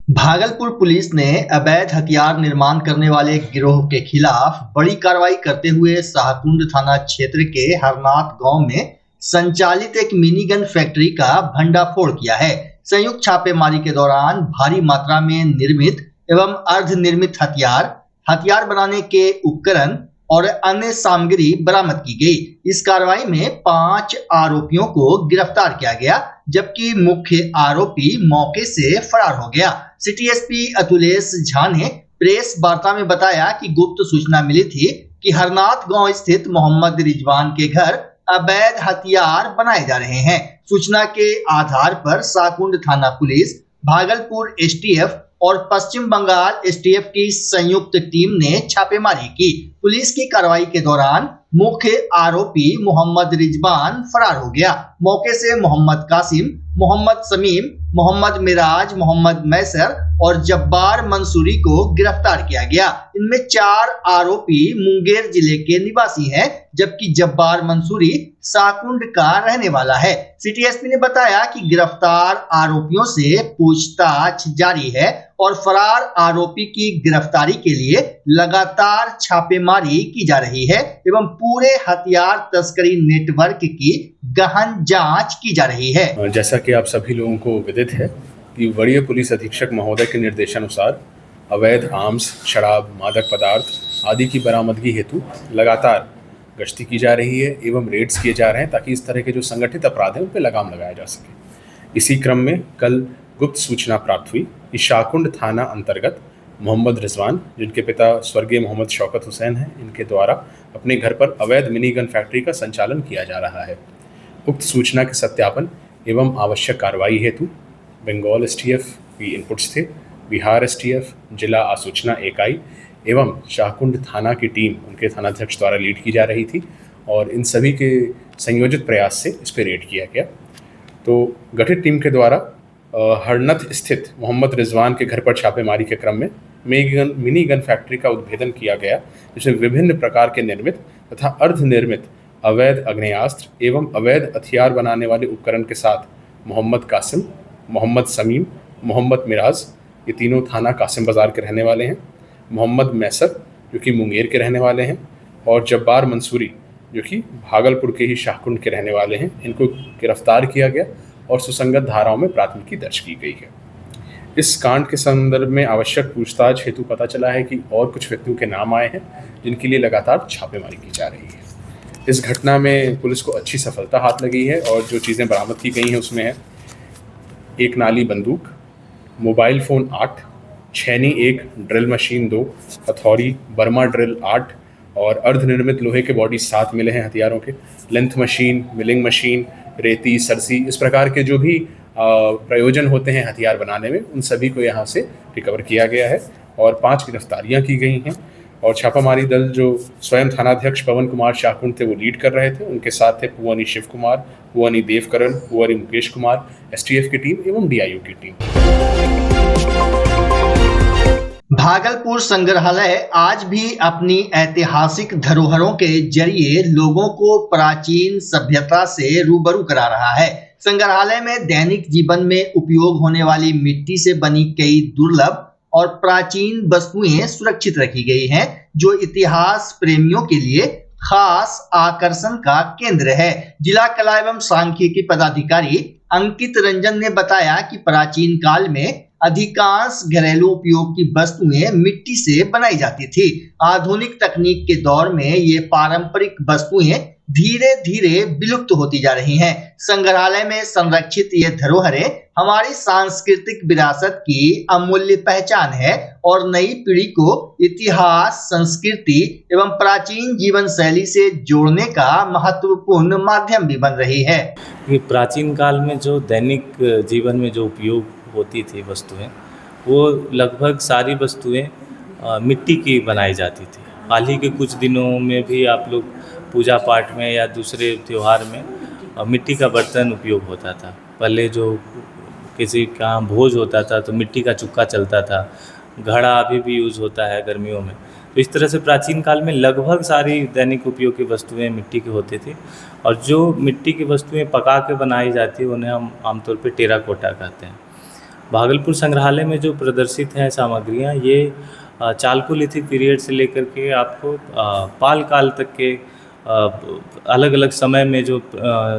Bhagalpur police ने अवैध हथियार निर्माण करने वाले गिरोह के खिलाफ बड़ी कार्रवाई करते हुए शाहकुंड थाना क्षेत्र के हरनाथ गांव में संचालित एक मिनी गन फैक्ट्री का भंडाफोड़ किया है। संयुक्त छापेमारी के दौरान भारी मात्रा में निर्मित एवं अर्धनिर्मित हथियार बनाने के उपकरण और अन्य सामग्री बरामद की गई। इस कार्रवाई में 5 आरोपियों को गिरफ्तार किया गया, जबकि मुख्य आरोपी मौके से फरार हो गया। सिटी एसपी अतुलेश झा ने प्रेस वार्ता में बताया कि गुप्त सूचना मिली थी कि हरनाथ गांव स्थित मोहम्मद रिजवान के घर अवैध हथियार बनाए जा रहे हैं। सूचना के आधार पर शाहकुंड थाना पुलिस, भागलपुर एसटीएफ और पश्चिम बंगाल एसटीएफ की संयुक्त टीम ने छापेमारी की। पुलिस की कार्रवाई के दौरान मुख्य आरोपी मोहम्मद रिजवान फरार हो गया। मौके से मोहम्मद कासिम, मोहम्मद समीम, मोहम्मद मिराज, मोहम्मद मैसर और जब्बार मंसूरी को गिरफ्तार किया गया। इनमें 4 आरोपी मुंगेर जिले के निवासी हैं, जबकि जब्बार मंसूरी शाहकुंड का रहने वाला है। सिटी एसपी ने बताया कि गिरफ्तार आरोपियों से पूछताछ जारी है और फरार आरोपी की गिरफ्तारी के लिए लगातार छापेमारी की जा रही है एवं पूरे हथियार तस्करी नेटवर्क की गहन जांच की जा रही है। जैसा कि आप सभी लोगों को विदित है कि वरीय पुलिस अधीक्षक महोदय के निर्देशानुसार अवैध आर्म्स, शराब, मादक पदार्थ आदि की बरामदगी हेतु लगातार गश्ती की जा रही है एवं रेड्स किए जा रहे हैं, ताकि इस तरह के जो संगठित अपराध हैं उन पर लगाम लगाया जा सके। इसी क्रम में कल गुप्त सूचना प्राप्त हुई कि शाहकुंड थाना अंतर्गत मोहम्मद रिजवान, जिनके पिता स्वर्गीय मोहम्मद शौकत हुसैन हैं, इनके द्वारा अपने घर पर अवैध मिनी गन फैक्ट्री का संचालन किया जा रहा है। उक्त सूचना के सत्यापन एवं आवश्यक कार्रवाई हेतु बंगाल एसटीएफ की इनपुट्स थे, बिहार एसटीएफ, जिला आसूचना इकाई एवं शाहकुंड थाना की टीम उनके थानाध्यक्ष द्वारा लीड की जा रही थी और इन सभी के संयोजित प्रयास से इस पर रेड किया गया। तो गठित टीम के द्वारा हरनथ स्थित मोहम्मद रिजवान के घर पर छापेमारी के क्रम में मिनी गन फैक्ट्री का उद्भेदन किया गया, जिसमें विभिन्न प्रकार के निर्मित तथा अर्धनिर्मित अवैध आग्नेयास्त्र एवं अवैध हथियार बनाने वाले उपकरण के साथ मोहम्मद कासिम, मोहम्मद समीम, मोहम्मद मिराज, ये तीनों थाना कासिम बाजार के रहने वाले हैं, मोहम्मद मैसर जो कि मुंगेर के रहने वाले हैं और जब्बार मंसूरी जो कि भागलपुर के ही शाहकुंड के रहने वाले हैं, इनको गिरफ्तार किया गया और सुसंगत धाराओं में प्राथमिकी दर्ज की गई है। इस कांड के संदर्भ में आवश्यक पूछताछ हेतु पता चला है कि और कुछ व्यक्तियों के नाम आए हैं, जिनके लिए लगातार छापेमारी की जा रही है। इस घटना में पुलिस को अच्छी सफलता हाथ लगी है और जो चीज़ें बरामद की गई हैं उसमें है 1 नाली बंदूक, मोबाइल फ़ोन 8, छैनी 1, ड्रिल मशीन 2, हथौड़ी, बर्मा ड्रिल 8 और अर्धनिर्मित लोहे के बॉडी 7 मिले हैं हथियारों के, लेंथ मशीन, मिलिंग मशीन, रेती, सरसी, इस प्रकार के जो भी प्रयोजन होते हैं हथियार बनाने में, उन सभी को यहाँ से रिकवर किया गया है और 5 गिरफ्तारियाँ की गई हैं। और छापामारी दल जो स्वयं थानाध्यक्ष पवन कुमार शाहकुंड थे वो लीड कर रहे थे, उनके साथ थे पुअनी शिव कुमार, पुअनी देवकरण, पुअनी मुकेश कुमार, एसटीएफ की टीम एवं डीआईओ की टीम। भागलपुर संग्रहालय आज भी अपनी ऐतिहासिक धरोहरों के जरिए लोगों को प्राचीन सभ्यता से रूबरू करा रहा है। संग्रहालय में दैनिक जीवन में उपयोग होने वाली मिट्टी से बनी कई दुर्लभ और प्राचीन वस्तुएं सुरक्षित रखी गई हैं, जो इतिहास प्रेमियों के लिए खास आकर्षण का केंद्र है। जिला कला एवं सांख्यिकी पदाधिकारी अंकित रंजन ने बताया कि प्राचीन काल में अधिकांश घरेलू उपयोग की वस्तुएं मिट्टी से बनाई जाती थी। आधुनिक तकनीक के दौर में ये पारंपरिक वस्तुएं धीरे धीरे विलुप्त होती जा रही हैं। संग्रहालय में संरक्षित ये धरोहरें हमारी सांस्कृतिक विरासत की अमूल्य पहचान है और नई पीढ़ी को इतिहास, संस्कृति एवं प्राचीन जीवन शैली से जोड़ने का महत्वपूर्ण माध्यम भी बन रही है। ये प्राचीन काल में जो दैनिक जीवन में जो उपयोग होती थी वस्तुएं, वो लगभग सारी वस्तुएं मिट्टी की बनाई जाती थी। हाल ही के कुछ दिनों में भी आप लोग पूजा पाठ में या दूसरे त्यौहार में मिट्टी का बर्तन उपयोग होता था। पहले जो किसी का भोज होता था तो मिट्टी का चुक्का चलता था, घड़ा अभी भी यूज़ होता है गर्मियों में। तो इस तरह से प्राचीन काल में लगभग सारी दैनिक उपयोग की वस्तुएं मिट्टी की होती थी और जो मिट्टी की वस्तुएं पका के बनाई जाती है उन्हें हम आमतौर पे टेराकोटा कहते हैं। भागलपुर संग्रहालय में जो प्रदर्शित हैं सामग्रियाँ, ये चालकोलिथिक पीरियड से लेकर के आपको पाल काल तक के अलग अलग समय में जो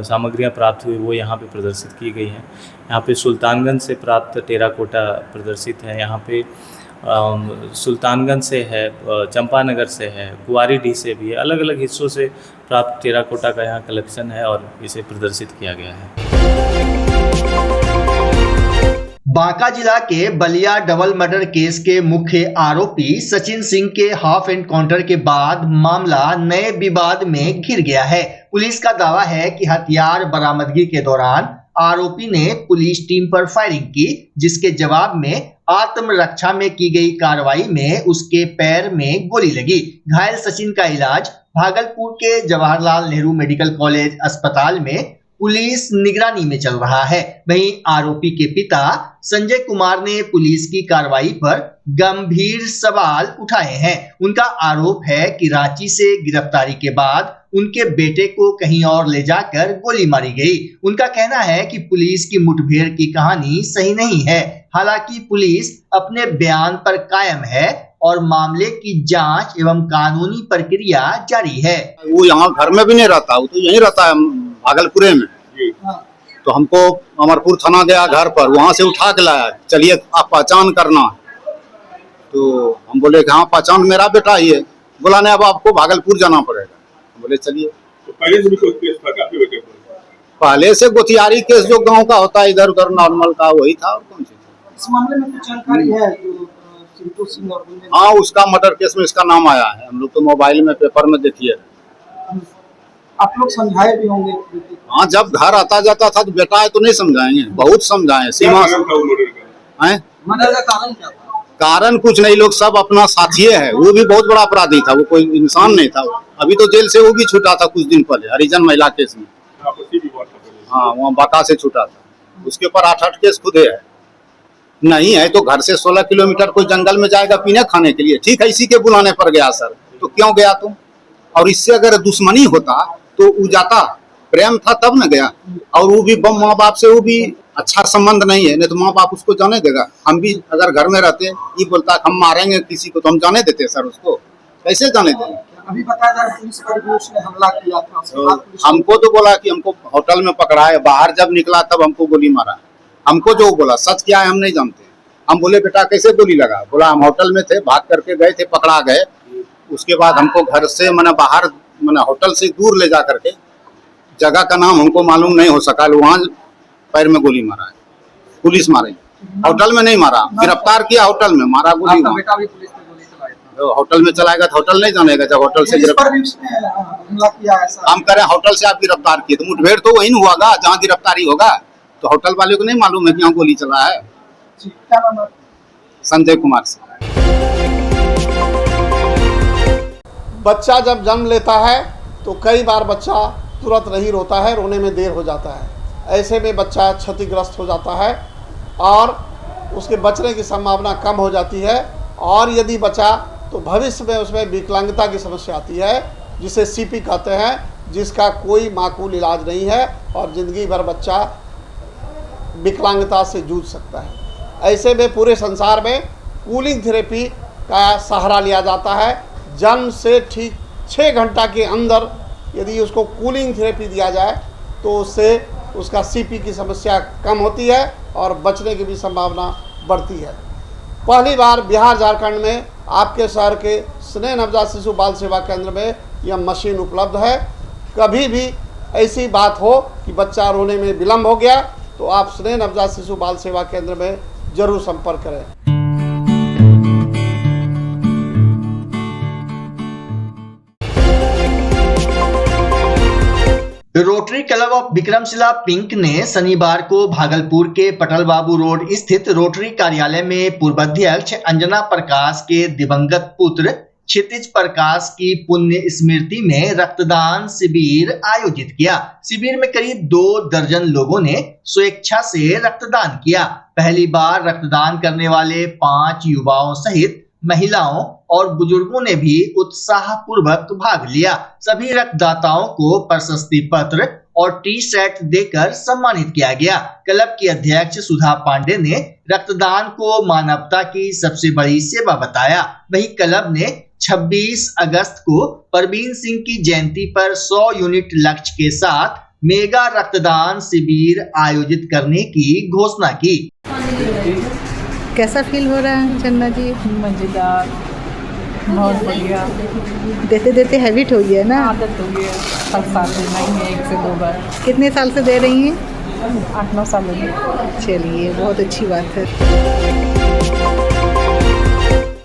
सामग्रियाँ प्राप्त हुई वो यहाँ पे प्रदर्शित की गई हैं। यहाँ पे सुल्तानगंज से प्राप्त टेराकोटा प्रदर्शित है, यहाँ पे सुल्तानगंज से है, चंपानगर से है, कुंवारीडीह से भी है, अलग अलग हिस्सों से प्राप्त टेराकोटा का यहाँ कलेक्शन है और इसे प्रदर्शित किया गया है। बांका जिला के बलिया डबल मर्डर केस के मुख्य आरोपी सचिन सिंह के हाफ एनकाउंटर के बाद मामला नए विवाद में घिर गया है। पुलिस का दावा है कि हथियार बरामदगी के दौरान आरोपी ने पुलिस टीम पर फायरिंग की, जिसके जवाब में आत्मरक्षा में की गई कार्रवाई में उसके पैर में गोली लगी। घायल सचिन का इलाज भागलपुर के जवाहरलाल नेहरू मेडिकल कॉलेज अस्पताल में पुलिस निगरानी में चल रहा है। वहीं आरोपी के पिता संजय कुमार ने पुलिस की कार्रवाई पर गंभीर सवाल उठाए हैं। उनका आरोप है कि रांची से गिरफ्तारी के बाद उनके बेटे को कहीं और ले जाकर गोली मारी गई। उनका कहना है कि पुलिस की मुठभेड़ की कहानी सही नहीं है। हालांकि पुलिस अपने बयान पर कायम है और मामले की जांच एवं कानूनी प्रक्रिया जारी है। वो यहाँ घर में भी नहीं रहता, वो तो यहीं रहता है भागलपुरे में। तो हमको अमरपुर थाना गया घर पर, वहाँ से उठा के लाया, चलिए आप पहचान करना। तो हम बोले कि हाँ पहचान मेरा बेटा ही है। बोला नहीं अब आपको भागलपुर जाना पड़ेगा। बोले चलिए। तो पहले से भी कोई केस था आपके बेटे पर? पहले से गोथियारी केस जो गांव का होता है इधर उधर नॉर्मल का वही था। और कौन सी इस मामले में कुछ जानकारी है जो सिंटू सिंह और हाँ उसका मर्डर केस में इसका नाम आया है। हम लोग तो मोबाइल में पेपर में देखिए। आप लोग समझाए भी होंगे? हाँ जब घर आता जाता था तो बेटा है तो नहीं समझाएंगे, बहुत समझाए। सीमा मर्डर का कारण क्या था? कारण कुछ नहीं, लोग सब अपना साथी है। वो भी बहुत बड़ा अपराधी था, वो कोई इंसान नहीं था। अभी तो जेल से वो भी छूटा था कुछ दिन पहले हरिजन महिला केस में। हाँ वहाँ बांका से छूटा था। उसके ऊपर 8 केस खुदे है। नहीं है तो घर से 16 किलोमीटर कोई जंगल में जाएगा पीने खाने के लिए, ठीक है इसी के बुलाने पर गया सर, तो क्यों गया तुम? और इससे अगर दुश्मनी होता तो वो जाता, प्रेम था तब न गया। और वो भी माँ बाप से वो भी अच्छा संबंध नहीं है, नहीं तो माँ बाप उसको जाने देगा। हम भी अगर घर में रहते ये बोलता हम मारेंगे किसी को तो हम जाने देते सर, उसको कैसे जाने देंगे? अभी बताया जा रहा है पुलिस पर भी उसने हमला किया था। हमको तो बोला कि हमको होटल में पकड़ा है, बाहर जब निकला तब हमको गोली मारा। हमको जो बोला सच क्या है हम नहीं जानते। हम बोले बेटा कैसे गोली लगा? बोला हम होटल में थे, भाग करके गए थे, पकड़ा गए। उसके बाद हमको घर से मैंने बाहर मैंने होटल से दूर ले जा करके, जगह का नाम हमको मालूम नहीं हो सका, वहाँ पैर में गोली मारा है। पुलिस मारे, होटल में नहीं मारा, गिरफ्तार किया होटल में, मारा गोली। बेटा भी पुलिस पे गोली चलाया? होटल में चलाएगा तो होटल नहीं जानेगा। जब होटल से हमला किया ऐसा हम करें होटल से आप गिरफ्तार किए तो मुठभेड़ तो वही होगा जहाँ गिरफ्तारी होगा। तो होटल वाले को नहीं मालूम है कि यहाँ गोली चला है। क्या नाम है? संजय कुमार से। बच्चा जब जन्म लेता है तो कई बार बच्चा तुरंत नहीं रोता है, रोने में देर हो जाता है। ऐसे में बच्चा क्षतिग्रस्त हो जाता है और उसके बचने की संभावना कम हो जाती है। और यदि बचा तो भविष्य में उसमें विकलांगता की समस्या आती है, जिसे सीपी कहते हैं, जिसका कोई माकूल इलाज नहीं है और ज़िंदगी भर बच्चा विकलांगता से जूझ सकता है। ऐसे में पूरे संसार में कूलिंग थेरेपी का सहारा लिया जाता है। जन्म से ठीक 6 घंटा के अंदर यदि उसको कूलिंग थेरेपी दिया जाए तो उससे उसका सीपी की समस्या कम होती है और बचने की भी संभावना बढ़ती है। पहली बार बिहार झारखंड में आपके शहर के स्नेह नवजात शिशु बाल सेवा केंद्र में यह मशीन उपलब्ध है। कभी भी ऐसी बात हो कि बच्चा रोने में विलम्ब हो गया तो आप स्नेह नवजात शिशु बाल सेवा केंद्र में जरूर संपर्क करें। Rotary club of Vikramshila pink ने शनिवार को भागलपुर के पटल बाबू रोड स्थित रोटरी कार्यालय में पूर्व अध्यक्ष अंजना प्रकाश के दिवंगत पुत्र क्षितिज प्रकाश की पुण्य स्मृति में रक्तदान शिविर आयोजित किया। शिविर में करीब 2 दर्जन लोगों ने स्वेच्छा से रक्तदान किया। पहली बार रक्तदान करने वाले 5 युवाओं सहित महिलाओं और बुजुर्गों ने भी उत्साहपूर्वक भाग लिया। सभी रक्तदाताओं को प्रशस्ति पत्र और टी शर्ट देकर सम्मानित किया गया। क्लब की अध्यक्ष सुधा पांडे ने रक्तदान को मानवता की सबसे बड़ी सेवा बताया। वहीं क्लब ने 26 अगस्त को परवीन सिंह की जयंती पर 100 यूनिट लक्ष्य के साथ मेगा रक्तदान शिविर आयोजित करने की घोषणा की। कैसा फील हो रहा है चन्ना जी? मजेदार, बहुत बढ़िया। देते देते हैबिट हो गया ना? आदत हो गया, हर साल देना ही है 1 से 2 बार। कितने साल से दे रही हैं? 8-9 साल हो गए। चलिए, बहुत अच्छी बात है।